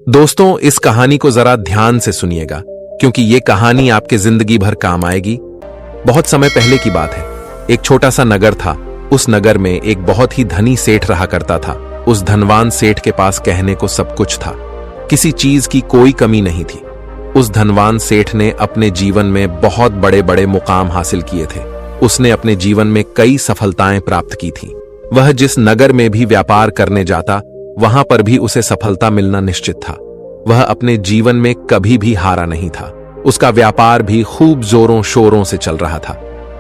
दोस्तों, इस कहानी को जरा ध्यान से सुनिएगा क्योंकि ये कहानी आपके जिंदगी भर काम आएगी। बहुत समय पहले की बात है। एक छोटा सा नगर था। उस नगर में एक बहुत ही धनी सेठ रहा करता था। उस धनवान सेठ के पास कहने को सब कुछ था, किसी चीज की कोई कमी नहीं थी। उस धनवान सेठ ने अपने जीवन में बहुत बड़े बड़े मुकाम हासिल किए थे। उसने अपने जीवन में कई सफलताएं प्राप्त की थी। वह जिस नगर में भी व्यापार करने जाता, वहां पर भी उसे सफलता मिलना निश्चित था। वह अपने जीवन में कभी भी हारा नहीं था। उसका व्यापार भी खूब जोरों शोरों से चल रहा था।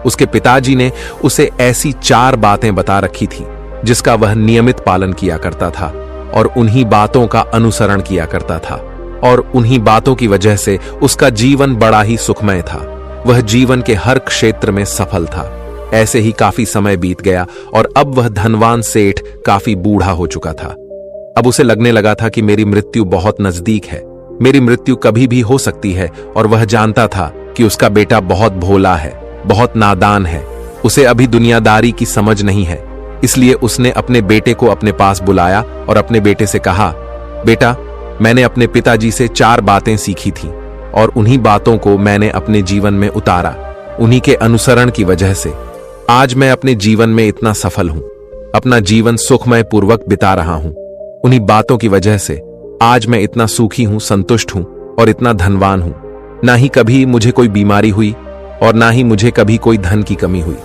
उसके पिताजी ने उसे ऐसी 4 बातें बता रखी थी जिसका वह नियमित पालन किया करता था और उन्हीं बातों का अनुसरण किया करता था, और उन्हीं बातों की वजह से उसका जीवन बड़ा ही सुखमय था। वह जीवन के हर क्षेत्र में सफल था। ऐसे ही काफी समय बीत गया और अब वह धनवान सेठ काफी बूढ़ा हो चुका था। अब उसे लगने लगा था कि मेरी मृत्यु बहुत नजदीक है, मेरी मृत्यु कभी भी हो सकती है। और वह जानता था कि उसका बेटा बहुत भोला है, बहुत नादान है, उसे अभी दुनियादारी की समझ नहीं है। इसलिए उसने अपने बेटे को अपने पास बुलाया और अपने बेटे से कहा, बेटा, मैंने अपने पिताजी से 4 बातें सीखी थी और उन्हीं बातों को मैंने अपने जीवन में उतारा। उन्हीं के अनुसरण की वजह से आज मैं अपने जीवन में इतना सफल हूं, अपना जीवन सुखमय पूर्वक बिता रहा हूं। उन्हीं बातों की वजह से आज मैं इतना सुखी हूं, संतुष्ट हूं और इतना धनवान हूं। ना ही कभी मुझे कोई बीमारी हुई और ना ही मुझे कभी कोई धन की कमी हुई।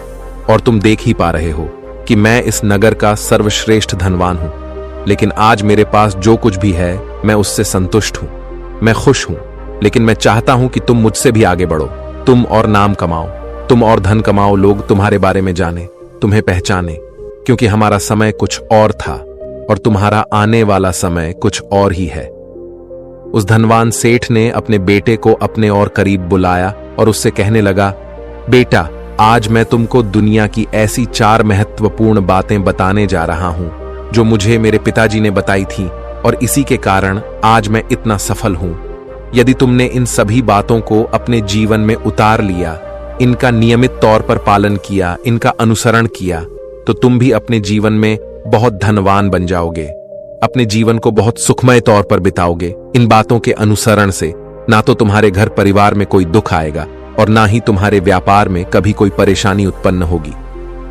और तुम देख ही पा रहे हो कि मैं इस नगर का सर्वश्रेष्ठ धनवान हूं। लेकिन आज मेरे पास जो कुछ भी है, मैं उससे संतुष्ट हूं, मैं खुश हूं। लेकिन मैं चाहता हूं कि तुम मुझसे भी आगे बढ़ो, तुम और नाम कमाओ, तुम और धन कमाओ, लोग तुम्हारे बारे में जाने, तुम्हें पहचाने। क्योंकि हमारा समय कुछ और था और तुम्हारा आने वाला समय कुछ और ही है। उस धनवान सेठ ने अपने बेटे को अपने और करीब बुलाया और उससे कहने लगा, बेटा, आज मैं तुमको दुनिया की ऐसी 4 महत्वपूर्ण बातें बताने जा रहा हूं जो मुझे मेरे पिताजी ने बताई थी, और इसी के कारण आज मैं इतना सफल हूं। यदि तुमने इन सभी बातों को अपने जीवन में उतार लिया, इनका नियमित तौर पर पालन किया, इनका अनुसरण किया, तो तुम भी अपने जीवन में बहुत धनवान बन जाओगे, अपने जीवन को बहुत सुखमय तौर पर बिताओगे। इन बातों के अनुसरण से ना तो तुम्हारे घर परिवार में कोई दुख आएगा और ना ही तुम्हारे व्यापार में कभी कोई परेशानी उत्पन्न होगी।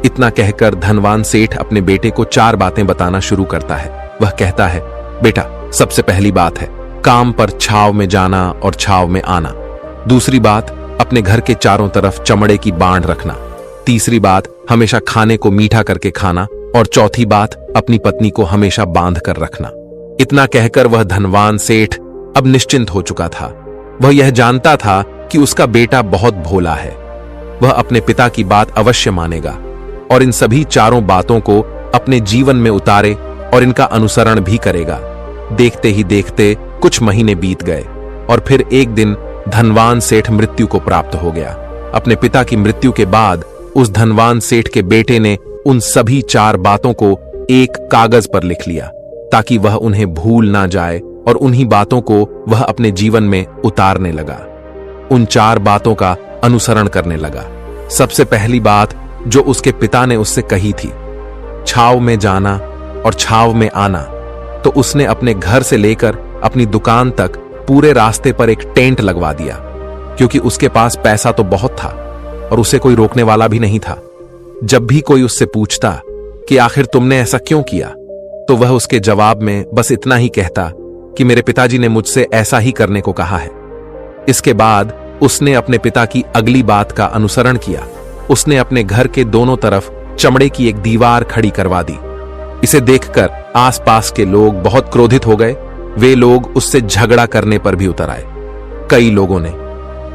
इतना कहकर धनवान सेठ अपने बेटे को 4 बातें बताना शुरू करता है। वह कहता है, बेटा, सबसे पहली बात है काम पर छाव में जाना और छाव में आना। दूसरी बात, अपने घर के चारों तरफ चमड़े की बांध रखना। तीसरी बात, हमेशा खाने को मीठा करके खाना। और चौथी बात, अपनी पत्नी को हमेशा बांध कर रखना। इतना कहकर वह धनवान सेठ अब निश्चिंत हो चुका था। वह यह जानता था कि उसका बेटा बहुत भोला है। वह अपने पिता की बात अवश्य मानेगा और इन सभी 4 बातों को अपने जीवन में उतारे और इनका अनुसरण भी करेगा। देखते ही देखते कुछ महीने बीत गए और फिर एक दिन धनवान सेठ मृत्यु को प्राप्त हो गया। अपने पिता की मृत्यु के बाद उस धनवान सेठ के बेटे ने उन सभी 4 बातों को एक कागज पर लिख लिया ताकि वह उन्हें भूल ना जाए, और उन्हीं बातों को वह अपने जीवन में उतारने लगा। उन 4 बातों का अनुसरण करने लगा। सबसे पहली बात जो उसके पिता ने उससे कही थी, छाव में जाना और छाव में आना, तो उसने अपने घर से लेकर अपनी दुकान तक पूरे रास्ते पर एक टेंट लगवा दिया, क्योंकि उसके पास पैसा तो बहुत था और उसे कोई रोकने वाला भी नहीं था। जब भी कोई उससे पूछता कि आखिर तुमने ऐसा क्यों किया, तो वह उसके जवाब में बस इतना ही कहता कि मेरे पिताजी ने मुझसे ऐसा ही करने को कहा है। इसके बाद उसने अपने पिता की अगली बात का अनुसरण किया। उसने अपने घर के दोनों तरफ चमड़े की एक दीवार खड़ी करवा दी। इसे देखकर आसपास के लोग बहुत क्रोधित हो गए। वे लोग उससे झगड़ा करने पर भी उतर आए। कई लोगों ने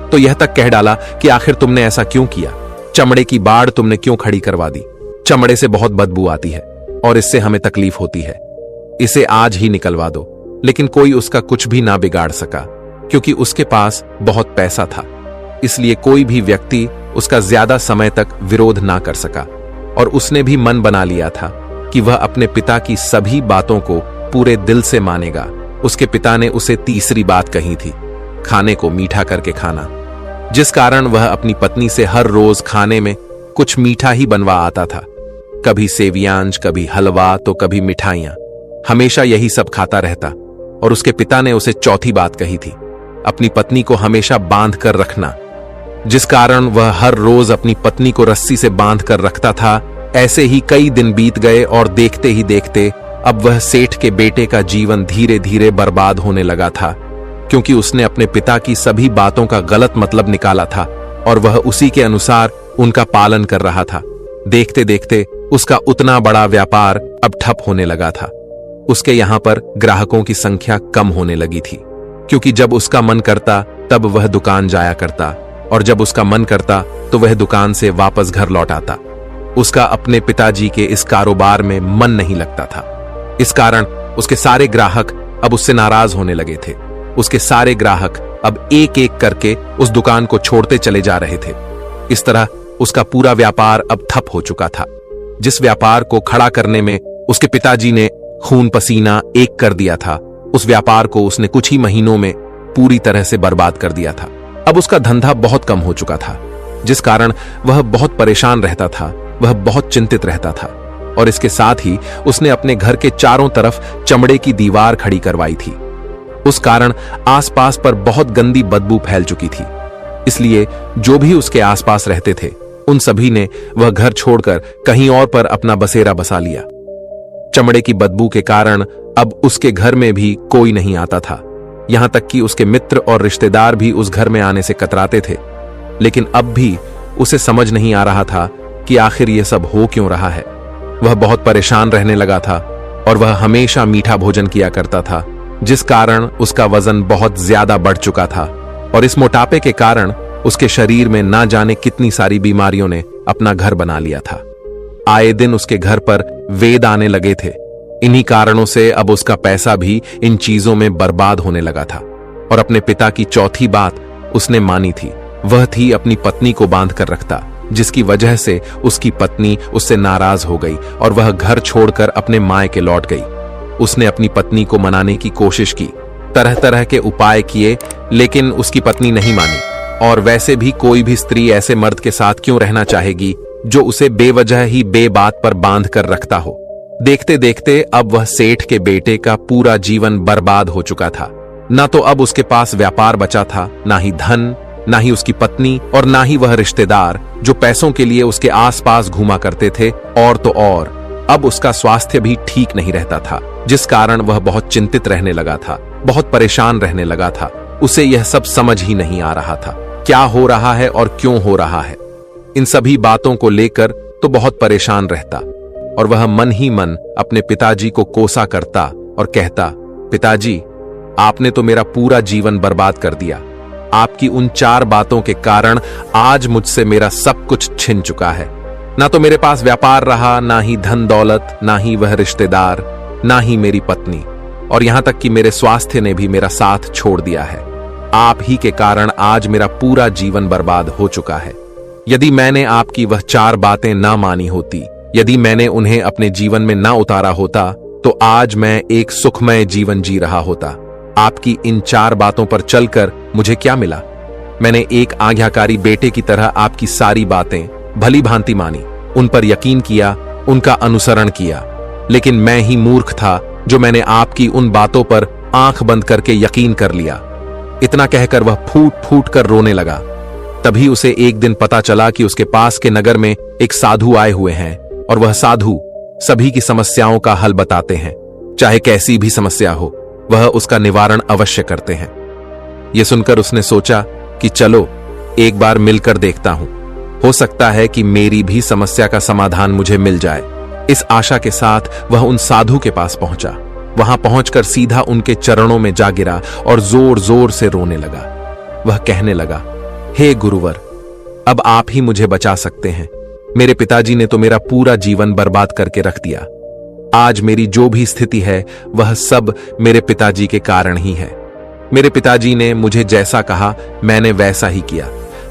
तो यह तक कह डाला कि आखिर तुमने ऐसा क्यों किया, चमड़े की बाड़ तुमने क्यों खड़ी करवा दी, चमड़े से बहुत बदबू आती है और इससे हमें तकलीफ होती है, इसे आज ही निकलवा दो। लेकिन कोई उसका कुछ भी ना बिगाड़ सका, क्योंकि उसके पास बहुत पैसा था। इसलिए कोई भी व्यक्ति उसका ज्यादा समय तक विरोध ना कर सका, और उसने भी मन बना लिया था कि वह अपने पिता की सभी बातों को पूरे दिल से मानेगा। उसके पिता ने उसे तीसरी बात कही थी, खाने को मीठा करके खाना, जिस कारण वह अपनी पत्नी से हर रोज खाने में कुछ मीठा ही बनवा आता था। कभी सेवियांज, कभी हलवा, तो कभी मिठाइयां। हमेशा यही सब खाता रहता। और उसके पिता ने उसे चौथी बात कही थी, अपनी पत्नी को हमेशा बांध कर रखना। जिस कारण वह हर रोज अपनी पत्नी को रस्सी से बांध कर रखता था। ऐसे ही कई दिन बीत गए और देखते ही देखते अब वह सेठ के बेटे का जीवन धीरे धीरे बर्बाद होने लगा था, क्योंकि उसने अपने पिता की सभी बातों का गलत मतलब निकाला था और वह उसी के अनुसार उनका पालन कर रहा था। देखते देखते उसका उतना बड़ा व्यापार अब ठप होने लगा था। उसके यहां पर ग्राहकों की संख्या कम होने लगी थी, क्योंकि जब उसका मन करता तब वह दुकान जाया करता और जब उसका मन करता तो वह दुकान से वापस घर लौट आता। उसका अपने पिताजी के इस कारोबार में मन नहीं लगता था। इस कारण उसके सारे ग्राहक अब उससे नाराज होने लगे थे। उसके सारे ग्राहक अब एक एक करके उस दुकान को छोड़ते चले जा रहे थे। इस तरह उसका पूरा व्यापार अब ठप हो चुका था। जिस व्यापार को खड़ा करने में उसके पिताजी ने खून पसीना एक कर दिया था, उस व्यापार को उसने कुछ ही महीनों में पूरी तरह से बर्बाद कर दिया था। अब उसका धंधा बहुत कम हो चुका था, जिस कारण वह बहुत परेशान रहता था, वह बहुत चिंतित रहता था। और इसके साथ ही उसने अपने घर के चारों तरफ चमड़े की दीवार खड़ी करवाई थी। उस कारण आसपास पर बहुत गंदी बदबू फैल चुकी थी। इसलिए जो भी उसके आसपास रहते थे उन सभी ने वह घर छोड़कर कहीं और पर अपना बसेरा बसा लिया। चमड़े की बदबू के कारण अब उसके घर में भी कोई नहीं आता था। यहां तक कि उसके मित्र और रिश्तेदार भी उस घर में आने से कतराते थे। लेकिन अब भी उसे समझ नहीं आ रहा था कि आखिर यह सब हो क्यों रहा है। वह बहुत परेशान रहने लगा था और वह हमेशा मीठा भोजन किया करता था, जिस कारण उसका वजन बहुत ज्यादा बढ़ चुका था। और इस मोटापे के कारण उसके शरीर में ना जाने कितनी सारी बीमारियों ने अपना घर बना लिया था। आए दिन उसके घर पर वेद आने लगे थे। इन्हीं कारणों से अब उसका पैसा भी इन चीजों में बर्बाद होने लगा था। और अपने पिता की चौथी बात उसने मानी थी, वह थी अपनी पत्नी को बांध कर रखता, जिसकी वजह से उसकी पत्नी उससे नाराज हो गई और वह घर छोड़कर अपने मायके लौट गई। उसने अपनी पत्नी को मनाने की कोशिश की, तरह तरह के उपाय किए, लेकिन उसकी पत्नी नहीं मानी। और वैसे भी कोई भी स्त्री ऐसे मर्द के साथ क्यों रहना चाहेगी जो उसे बेवजह ही बेबात पर बांध कर रखता हो। देखते देखते अब वह सेठ के बेटे का पूरा जीवन बर्बाद हो चुका था। ना तो अब उसके पास व्यापार बचा था, ना ही धन, ना ही उसकी पत्नी और ना ही वह रिश्तेदार जो पैसों के लिए उसके आसपास घूमा करते थे। और तो और अब उसका स्वास्थ्य भी ठीक नहीं रहता था, जिस कारण वह बहुत चिंतित रहने लगा था, बहुत परेशान रहने लगा था। उसे यह सब समझ ही नहीं आ रहा था क्या हो रहा है और क्यों हो रहा है। इन सभी बातों को लेकर तो बहुत परेशान रहता और वह मन ही मन अपने पिताजी को कोसा करता और कहता, पिताजी, आपने तो मेरा पूरा जीवन बर्बाद कर दिया। आपकी उन 4 बातों के कारण आज मुझसे मेरा सब कुछ छिन चुका है। ना तो मेरे पास व्यापार रहा, ना ही धन दौलत, ना ही वह रिश्तेदार, ना ही मेरी पत्नी, और यहां तक कि मेरे स्वास्थ्य ने भी मेरा साथ छोड़ दिया है। आप ही के कारण आज मेरा पूरा जीवन बर्बाद हो चुका है। यदि मैंने आपकी वह 4 बातें ना मानी होती, यदि मैंने उन्हें अपने जीवन में ना उतारा होता, तो आज मैं एक सुखमय जीवन जी रहा होता। आपकी इन 4 बातों पर चलकर मुझे क्या मिला? मैंने एक आज्ञाकारी बेटे की तरह आपकी सारी बातें भली भांति मानी, उन पर यकीन किया, उनका अनुसरण किया। लेकिन मैं ही मूर्ख था जो मैंने आपकी उन बातों पर आंख बंद करके यकीन कर लिया। इतना कहकर वह फूट फूट कर रोने लगा। तभी उसे एक दिन पता चला कि उसके पास के नगर में एक साधु आए हुए हैं और वह साधु सभी की समस्याओं का हल बताते हैं। चाहे कैसी भी समस्या हो, वह उसका निवारण अवश्य करते हैं। यह सुनकर उसने सोचा कि चलो एक बार मिलकर देखता हूं, हो सकता है कि मेरी भी समस्या का समाधान मुझे मिल जाए। इस आशा के साथ वह उन साधु के पास पहुंचा। वहां पहुंचकर सीधा उनके चरणों में जा गिरा और जोर जोर से रोने लगा। वह कहने लगा, हे गुरुवर, अब आप ही मुझे बचा सकते हैं। मेरे पिताजी ने तो मेरा पूरा जीवन बर्बाद करके रख दिया। आज मेरी जो भी स्थिति है वह सब मेरे पिताजी के कारण ही है। मेरे पिताजी ने मुझे जैसा कहा मैंने वैसा ही किया।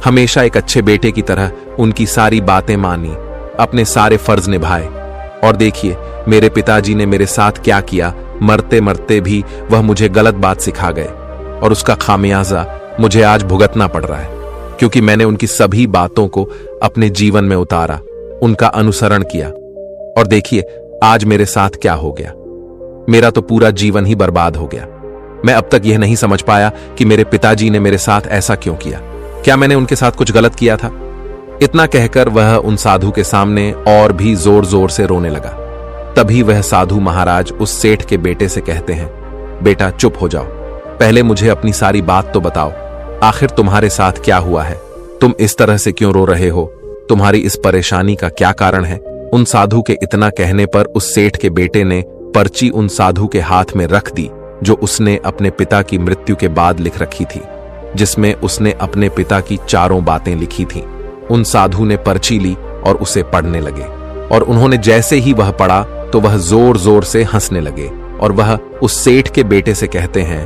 हमेशा एक अच्छे बेटे की तरह उनकी सारी बातें मानी, अपने सारे फर्ज निभाए। और देखिए मेरे पिताजी ने मेरे साथ क्या किया। मरते मरते भी वह मुझे गलत बात सिखा गए और उसका खामियाजा मुझे आज भुगतना पड़ रहा है, क्योंकि मैंने उनकी सभी बातों को अपने जीवन में उतारा, उनका अनुसरण किया। और देखिए आज मेरे साथ क्या हो गया। मेरा तो पूरा जीवन ही बर्बाद हो गया। मैं अब तक यह नहीं समझ पाया कि मेरे पिताजी ने मेरे साथ ऐसा क्यों किया। क्या मैंने उनके साथ कुछ गलत किया था? इतना कहकर वह उन साधु के सामने और भी जोर जोर से रोने लगा। तभी वह साधु महाराज उस सेठ के बेटे से कहते हैं, बेटा चुप हो जाओ, पहले मुझे अपनी सारी बात तो बताओ। आखिर तुम्हारे साथ क्या हुआ है? तुम इस तरह से क्यों रो रहे हो? तुम्हारी इस परेशानी का क्या कारण है? उन साधु के इतना कहने पर उस सेठ के बेटे ने पर्ची उन साधु के हाथ में रख दी, जो उसने अपने पिता की मृत्यु के बाद लिख रखी थी, जिसमें उसने अपने पिता की चारों बातें लिखी थीं। उन साधु ने पर्ची ली और उसे पढ़ने लगे, और उन्होंने जैसे ही वह पढ़ा तो वह जोर जोर से हंसने लगे, और वह उस सेठ के बेटे से कहते हैं,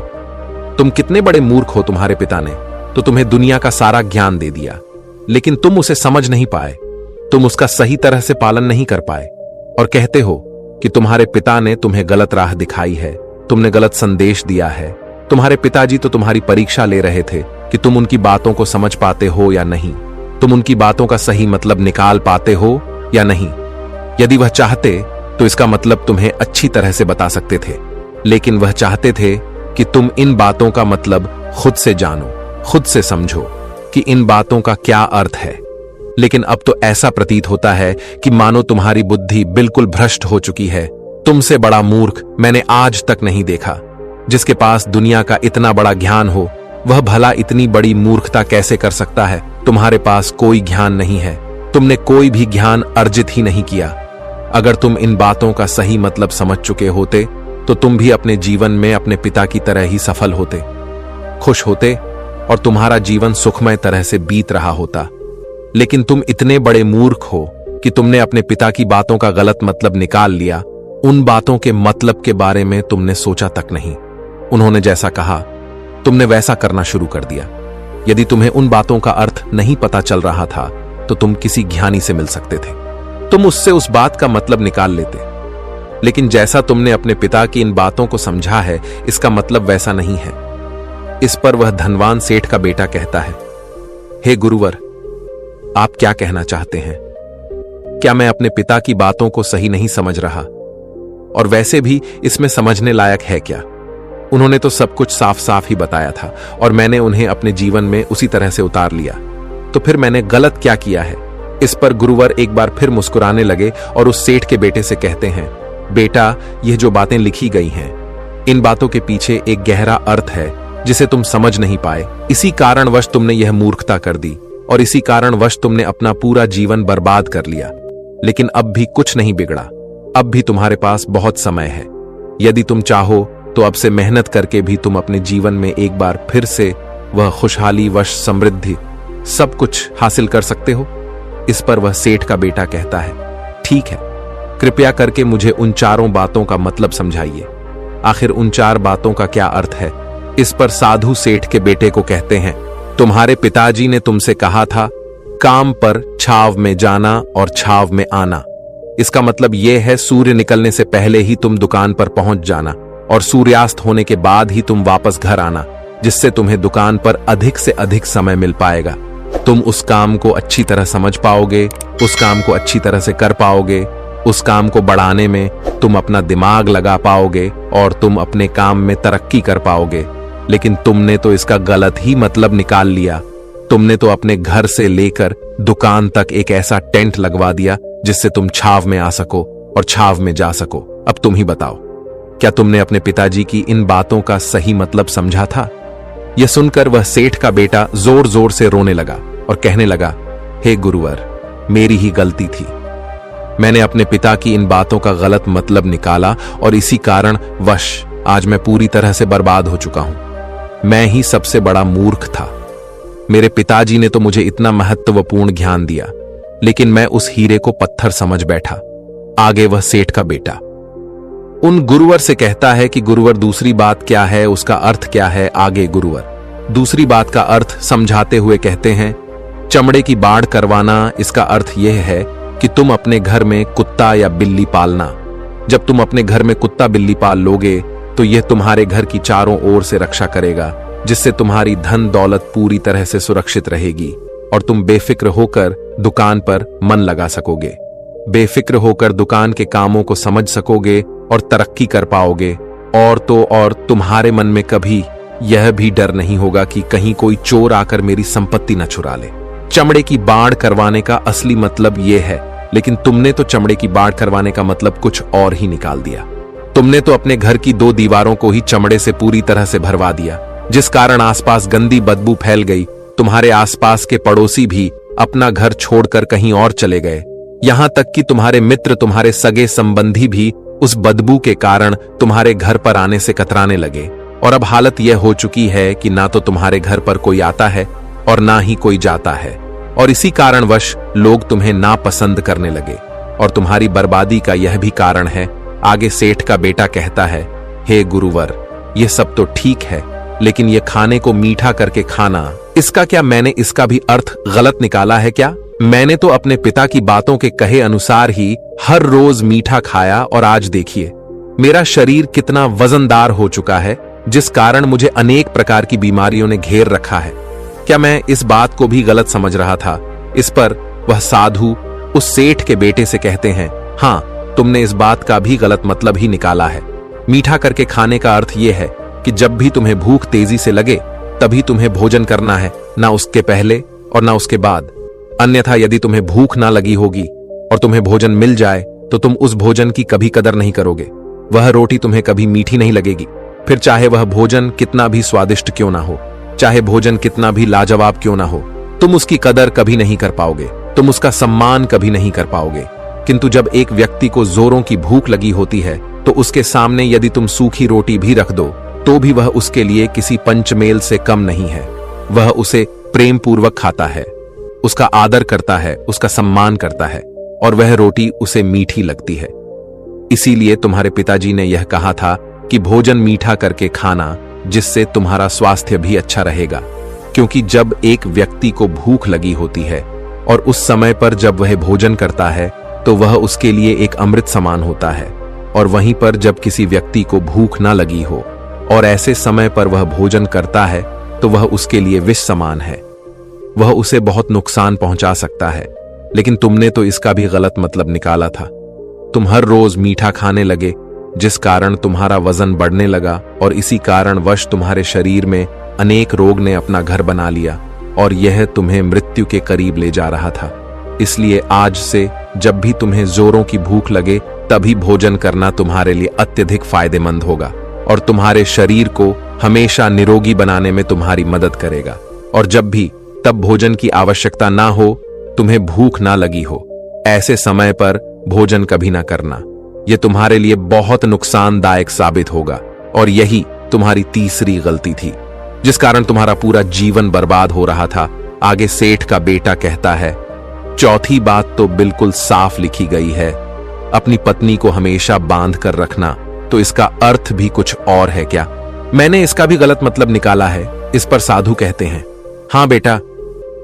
तुम कितने बड़े मूर्ख हो। तुम्हारे पिता ने तो तुम्हें दुनिया का सारा ज्ञान दे दिया, लेकिन तुम उसे समझ नहीं पाए, तुम उसका सही तरह से पालन नहीं कर पाए, और कहते हो कि तुम्हारे पिता ने तुम्हें गलत राह दिखाई है, तुमने गलत संदेश दिया है। तुम्हारे पिताजी तो तुम्हारी परीक्षा ले रहे थे कि तुम उनकी बातों को समझ पाते हो या नहीं, तुम उनकी बातों का सही मतलब निकाल पाते हो या नहीं। यदि वह चाहते तो इसका मतलब तुम्हें अच्छी तरह से बता सकते थे, लेकिन वह चाहते थे कि तुम इन बातों का मतलब खुद से जानो, खुद से समझो कि इन बातों का क्या अर्थ है। लेकिन अब तो ऐसा प्रतीत होता है कि मानो तुम्हारी बुद्धि बिल्कुल भ्रष्ट हो चुकी है। तुमसे बड़ा मूर्ख मैंने आज तक नहीं देखा। जिसके पास दुनिया का इतना बड़ा ज्ञान हो, वह भला इतनी बड़ी मूर्खता कैसे कर सकता है? तुम्हारे पास कोई ज्ञान नहीं है, तुमने कोई भी ज्ञान अर्जित ही नहीं किया। अगर तुम इन बातों का सही मतलब समझ चुके होते तो तुम भी अपने जीवन में अपने पिता की तरह ही सफल होते, खुश होते, और तुम्हारा जीवन सुखमय तरह से बीत रहा होता। लेकिन तुम इतने बड़े मूर्ख हो कि तुमने अपने पिता की बातों का गलत मतलब निकाल लिया। उन बातों के मतलब के बारे में तुमने सोचा तक नहीं। उन्होंने जैसा कहा तुमने वैसा करना शुरू कर दिया। यदि तुम्हें उन बातों का अर्थ नहीं पता चल रहा था तो तुम किसी ज्ञानी से मिल सकते थे, तुम उससे उस बात का मतलब निकाल लेते। लेकिन जैसा तुमने अपने पिता की इन बातों को समझा है, इसका मतलब वैसा नहीं है। इस पर वह धनवान सेठ का बेटा कहता है, हे गुरुवर, आप क्या कहना चाहते हैं? क्या मैं अपने पिता की बातों को सही नहीं समझ रहा? और वैसे भी इसमें समझने लायक है क्या? उन्होंने तो सब कुछ साफ साफ ही बताया था और मैंने उन्हें अपने जीवन में उसी तरह से उतार लिया, तो फिर मैंने गलत क्या किया है? इस पर गुरुवर एक बार फिर मुस्कुराने लगे और उस सेठ के बेटे से कहते हैं, बेटा, यह जो बातें लिखी गई हैं, इन बातों के पीछे एक गहरा अर्थ है जिसे तुम समझ नहीं पाए। इसी कारणवश तुमने यह मूर्खता कर दी और इसी कारणवश तुमने अपना पूरा जीवन बर्बाद कर लिया। लेकिन अब भी कुछ नहीं बिगड़ा, अब भी तुम्हारे पास बहुत समय है। यदि तुम चाहो तो अब से मेहनत करके भी तुम अपने जीवन में एक बार फिर से वह खुशहाली, वश, समृद्धि सब कुछ हासिल कर सकते हो। इस पर वह सेठ का बेटा कहता है, ठीक है, कृपया करके मुझे उन चारों बातों का मतलब समझाइए। आखिर उन चार बातों का क्या अर्थ है? इस पर साधु सेठ के बेटे को कहते हैं, तुम्हारे पिताजी ने तुमसे कहा था, काम पर छाव में जाना और छाव में आना। इसका मतलब यह है सूर्य निकलने से पहले ही तुम दुकान पर पहुंच जाना और सूर्यास्त होने के बाद ही तुम वापस घर आना, जिससे तुम्हें दुकान पर अधिक से अधिक समय मिल पाएगा। तुम उस काम को अच्छी तरह समझ पाओगे, उस काम को अच्छी तरह से कर पाओगे, उस काम को बढ़ाने में तुम अपना दिमाग लगा पाओगे और तुम अपने काम में तरक्की कर पाओगे। लेकिन तुमने तो इसका गलत ही मतलब निकाल लिया। तुमने तो अपने घर से लेकर दुकान तक एक ऐसा टेंट लगवा दिया जिससे तुम छाव में आ सको और छाव में जा सको। अब तुम ही बताओ, क्या तुमने अपने पिताजी की इन बातों का सही मतलब समझा था? यह सुनकर वह सेठ का बेटा जोर जोर से रोने लगा और कहने लगा, हे गुरुवर, मेरी ही गलती थी। मैंने अपने पिता की इन बातों का गलत मतलब निकाला और इसी कारण वश आज मैं पूरी तरह से बर्बाद हो चुका हूं। मैं ही सबसे बड़ा मूर्ख था। मेरे पिताजी ने तो मुझे इतना महत्वपूर्ण ज्ञान दिया, लेकिन मैं उस हीरे को पत्थर समझ बैठा। आगे वह सेठ का बेटा उन गुरुवर से कहता है कि गुरुवर, दूसरी बात क्या है, उसका अर्थ क्या है? आगे गुरुवर दूसरी बात का अर्थ समझाते हुए कहते हैं, चमड़े की बाढ़ करवाना, इसका अर्थ यह है कि तुम अपने घर में कुत्ता या बिल्ली पालना। जब तुम अपने घर में कुत्ता बिल्ली पाल लोगे तो यह तुम्हारे घर की चारों ओर से रक्षा करेगा, जिससे तुम्हारी धन दौलत पूरी तरह से सुरक्षित रहेगी और तुम बेफिक्र होकर दुकान पर मन लगा सकोगे, बेफिक्र होकर दुकान के कामों को समझ सकोगे और तरक्की कर पाओगे। और तो और तुम्हारे मन में कभी यह भी डर नहीं होगा कि कहीं कोई चोर आकर मेरी संपत्ति न चुरा ले। चमड़े की बाढ़ करवाने का असली मतलब यह है, लेकिन तुमने तो चमड़े की बाढ़ करवाने का मतलब कुछ और ही निकाल दिया। तुमने तो अपने घर की 2 दीवारों को ही चमड़े से पूरी तरह से भरवा दिया, जिस कारण आसपास गंदी बदबू फैल गई। तुम्हारे आसपास के पड़ोसी भी अपना घर छोड़कर कहीं और चले गए। यहां तक कि तुम्हारे मित्र, तुम्हारे सगे संबंधी भी उस बदबू के कारण तुम्हारे घर पर आने से कतराने लगे। और अब हालत यह हो चुकी है कि ना तो तुम्हारे घर पर कोई आता है और ना ही कोई जाता है, और इसी कारणवश लोग तुम्हें नापसंद करने लगे। और तुम्हारी बर्बादी का यह भी कारण है। आगे सेठ का बेटा कहता है, हे गुरुवर, यह सब तो ठीक है, लेकिन यह खाने को मीठा करके खाना, इसका क्या मैंने इसका भी अर्थ गलत निकाला है क्या? मैंने तो अपने पिता की बातों के कहे अनुसार ही हर रोज मीठा खाया, और आज देखिए मेरा शरीर कितना वजनदार हो चुका है, जिस कारण मुझे अनेक प्रकार की बीमारियों ने घेर रखा है। क्या मैं इस बात को भी गलत समझ रहा था? इस पर वह साधु उस सेठ के बेटे से कहते हैं, हाँ, तुमने इस बात का भी गलत मतलब ही निकाला है। मीठा करके खाने का अर्थ यह है कि जब भी तुम्हें भूख तेजी से लगे तभी तुम्हें भोजन करना है, ना उसके पहले और ना उसके बाद। अन्यथा यदि तुम्हें भूख ना लगी होगी और तुम्हें भोजन मिल जाए तो तुम उस भोजन की कभी कदर नहीं करोगे। वह रोटी तुम्हें कभी मीठी नहीं लगेगी, फिर चाहे वह भोजन कितना भी स्वादिष्ट क्यों ना हो, चाहे भोजन कितना भी लाजवाब क्यों ना हो, तुम उसकी कदर कभी नहीं कर पाओगे, तुम उसका सम्मान कभी नहीं कर पाओगे। किंतु जब एक व्यक्ति को जोरों की भूख लगी होती है तो उसके सामने यदि तुम सूखी रोटी भी रख दो तो भी वह उसके लिए किसी पंचमेल से कम नहीं है। वह उसे प्रेम पूर्वक खाता है, उसका आदर करता है, उसका सम्मान करता है, और वह रोटी उसे मीठी लगती है। इसीलिए तुम्हारे पिताजी ने यह कहा था कि भोजन मीठा करके खाना, जिससे तुम्हारा स्वास्थ्य भी अच्छा रहेगा। क्योंकि जब एक व्यक्ति को भूख लगी होती है और उस समय पर जब वह भोजन करता है तो वह उसके लिए एक अमृत समान होता है, और वहीं पर जब किसी व्यक्ति को भूख ना लगी हो और ऐसे समय पर वह भोजन करता है तो वह उसके लिए विष समान है, वह उसे बहुत नुकसान पहुंचा सकता है। लेकिन तुमने तो इसका भी गलत मतलब निकाला था। तुम हर रोज मीठा खाने लगे, जिस कारण तुम्हारा वजन बढ़ने लगा, और इसी कारणवश तुम्हारे शरीर में अनेक रोग ने अपना घर बना लिया और यह तुम्हें मृत्यु के करीब ले जा रहा था। इसलिए आज से जब भी तुम्हें जोरों की भूख लगे तभी भोजन करना तुम्हारे लिए अत्यधिक फायदेमंद होगा और तुम्हारे शरीर को हमेशा निरोगी बनाने में तुम्हारी मदद करेगा। और जब भी तब भोजन की आवश्यकता ना हो, तुम्हें भूख ना लगी हो, ऐसे समय पर भोजन कभी ना करना। यह तुम्हारे लिए बहुत नुकसानदायक साबित होगा, और यही तुम्हारी तीसरी गलती थी जिस कारण तुम्हारा पूरा जीवन बर्बाद हो रहा था। आगे सेठ का बेटा कहता है, चौथी बात तो बिल्कुल साफ लिखी गई है, अपनी पत्नी को हमेशा बांध कर रखना। तो इसका अर्थ भी कुछ और है क्या? मैंने इसका भी गलत मतलब निकाला है। इस पर साधु कहते हैं, हाँ बेटा,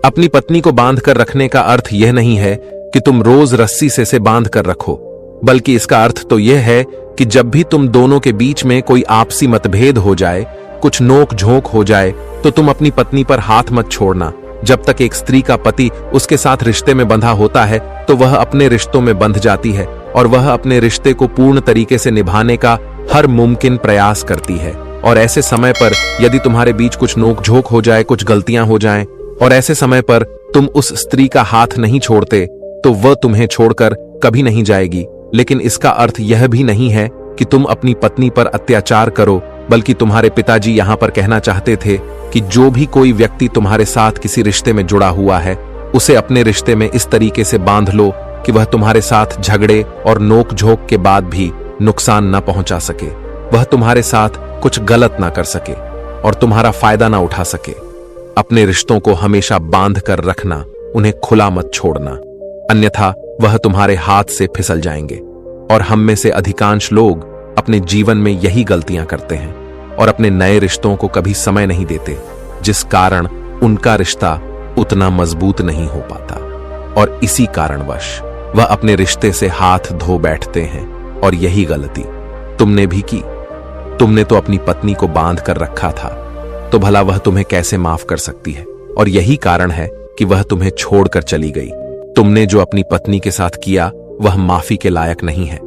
अपनी पत्नी को बांध कर रखने का अर्थ यह नहीं है कि तुम रोज रस्सी से बांध कर रखो, बल्कि इसका अर्थ तो यह है कि जब भी तुम दोनों के बीच में कोई आपसी मतभेद हो जाए, कुछ नोक झोंक हो जाए, तो तुम अपनी पत्नी पर हाथ मत छोड़ना। जब तक एक स्त्री का पति उसके साथ रिश्ते में बंधा होता है तो वह अपने रिश्तों में बंध जाती है और वह अपने रिश्ते को पूर्ण तरीके से निभाने का हर मुमकिन प्रयास करती है। और ऐसे समय पर यदि तुम्हारे बीच कुछ नोक झोंक हो जाए, कुछ गलतियां हो जाएं, और ऐसे समय पर तुम उस स्त्री का हाथ नहीं छोड़ते तो वह तुम्हें छोड़कर कभी नहीं जाएगी। लेकिन इसका अर्थ यह भी नहीं है कि तुम अपनी पत्नी पर अत्याचार करो, बल्कि तुम्हारे पिताजी यहाँ पर कहना चाहते थे कि जो भी कोई व्यक्ति तुम्हारे साथ किसी रिश्ते में जुड़ा हुआ है, उसे अपने रिश्ते में इस तरीके से बांध लो कि वह तुम्हारे साथ झगड़े और नोक झोंक के बाद भी नुकसान न पहुंचा सके, वह तुम्हारे साथ कुछ गलत ना कर सके और तुम्हारा फायदा ना उठा सके। अपने रिश्तों को हमेशा बांध कर रखना, उन्हें खुला मत छोड़ना, अन्यथा वह तुम्हारे हाथ से फिसल जाएंगे। और हम में से अधिकांश लोग अपने जीवन में यही गलतियां करते हैं और अपने नए रिश्तों को कभी समय नहीं देते, जिस कारण उनका रिश्ता उतना मजबूत नहीं हो पाता और इसी कारणवश वह अपने रिश्ते से हाथ धो बैठते हैं। और यही गलती तुमने भी की। तुमने तो अपनी पत्नी को बांध कर रखा था, तो भला वह तुम्हें कैसे माफ कर सकती है? और यही कारण है कि वह तुम्हें छोड़कर चली गई। तुमने जो अपनी पत्नी के साथ किया वह माफी के लायक नहीं है,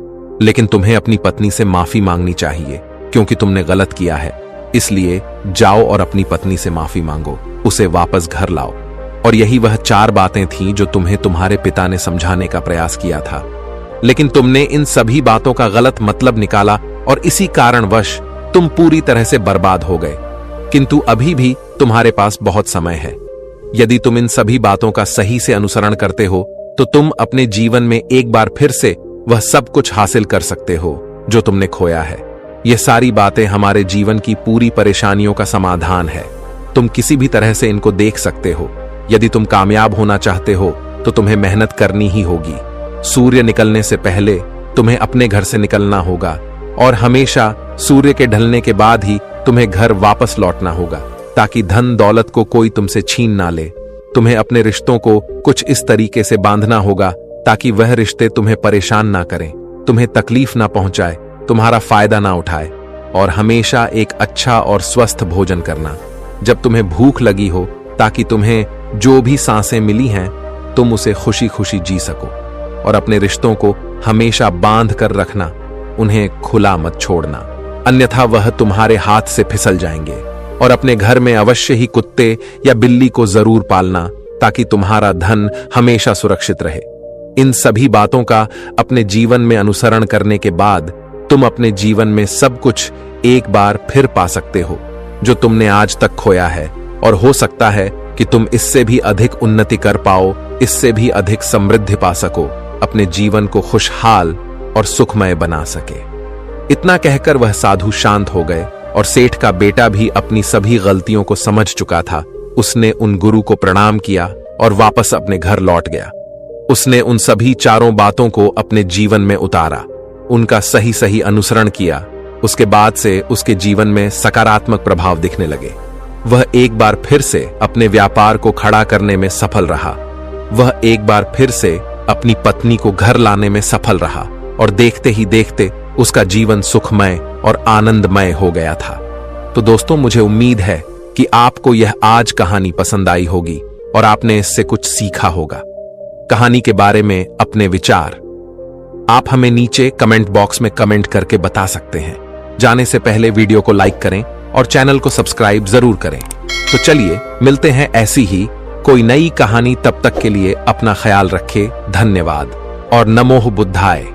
लेकिन तुम्हें अपनी पत्नी से माफी मांगनी चाहिए क्योंकि तुमने गलत किया है। इसलिए जाओ और अपनी पत्नी से माफी मांगो, उसे वापस घर लाओ। और यही वह 4 बातें थीं जो तुम्हें तुम्हारे पिता ने समझाने का प्रयास किया था, लेकिन तुमने इन सभी बातों का गलत मतलब निकाला और इसी कारणवश तुम पूरी तरह से बर्बाद हो गए। किंतु अभी भी तुम्हारे पास बहुत समय है। यदि तुम इन सभी बातों का सही से अनुसरण करते हो तो तुम अपने जीवन में एक बार फिर से वह सब कुछ हासिल कर सकते हो जो तुमने खोया है। यह सारी बातें हमारे जीवन की पूरी परेशानियों का समाधान है। तुम किसी भी तरह से इनको देख सकते हो। यदि तुम कामयाब होना चाहते हो तो तुम्हें मेहनत करनी ही होगी। सूर्य निकलने से पहले तुम्हें अपने घर से निकलना होगा और हमेशा सूर्य के ढलने के बाद ही तुम्हें घर वापस लौटना होगा, ताकि धन दौलत को कोई तुमसे छीन ना ले। तुम्हें अपने रिश्तों को कुछ इस तरीके से बांधना होगा ताकि वह रिश्ते तुम्हें परेशान ना करें, तुम्हें तकलीफ ना पहुंचाए, तुम्हारा फायदा ना उठाए। और हमेशा एक अच्छा और स्वस्थ भोजन करना जब तुम्हें भूख लगी हो, ताकि तुम्हें जो भी सांसें मिली हैं तुम उसे खुशी खुशी जी सको। और अपने रिश्तों को हमेशा बांध कर रखना, उन्हें खुला मत छोड़ना, अन्यथा वह तुम्हारे हाथ से फिसल जाएंगे। और अपने घर में अवश्य ही कुत्ते या बिल्ली को जरूर पालना, ताकि तुम्हारा धन हमेशा सुरक्षित रहे। इन सभी बातों का अपने जीवन में अनुसरण करने के बाद तुम अपने जीवन में सब कुछ एक बार फिर पा सकते हो जो तुमने आज तक खोया है। और हो सकता है कि तुम इससे भी अधिक उन्नति कर पाओ, इससे भी अधिक समृद्धि पा सको, अपने जीवन को खुशहाल और सुखमय बना सके। इतना कहकर वह साधु शांत हो गए और सेठ का बेटा भी अपनी सभी गलतियों को समझ चुका था। उसने उन गुरु को प्रणाम किया और वापस अपने घर लौट गया। उसने उन सभी 4 बातों को अपने जीवन में उतारा, उनका सही सही अनुसरण किया। उसके बाद से उसके जीवन में सकारात्मक प्रभाव दिखने लगे। वह एक बार फिर से अपने व्यापार को खड़ा करने में सफल रहा। वह एक बार फिर से अपनी पत्नी को घर लाने में सफल रहा और देखते ही देखते उसका जीवन सुखमय और आनंदमय हो गया था। तो दोस्तों, मुझे उम्मीद है कि आपको यह आज कहानी पसंद आई होगी और आपने इससे कुछ सीखा होगा। कहानी के बारे में अपने विचार आप हमें नीचे कमेंट बॉक्स में कमेंट करके बता सकते हैं। जाने से पहले वीडियो को लाइक करें और चैनल को सब्सक्राइब जरूर करें। तो चलिए मिलते हैं ऐसी ही कोई नई कहानी। तब तक के लिए अपना ख्याल रखें। धन्यवाद और नमो बुद्धाय।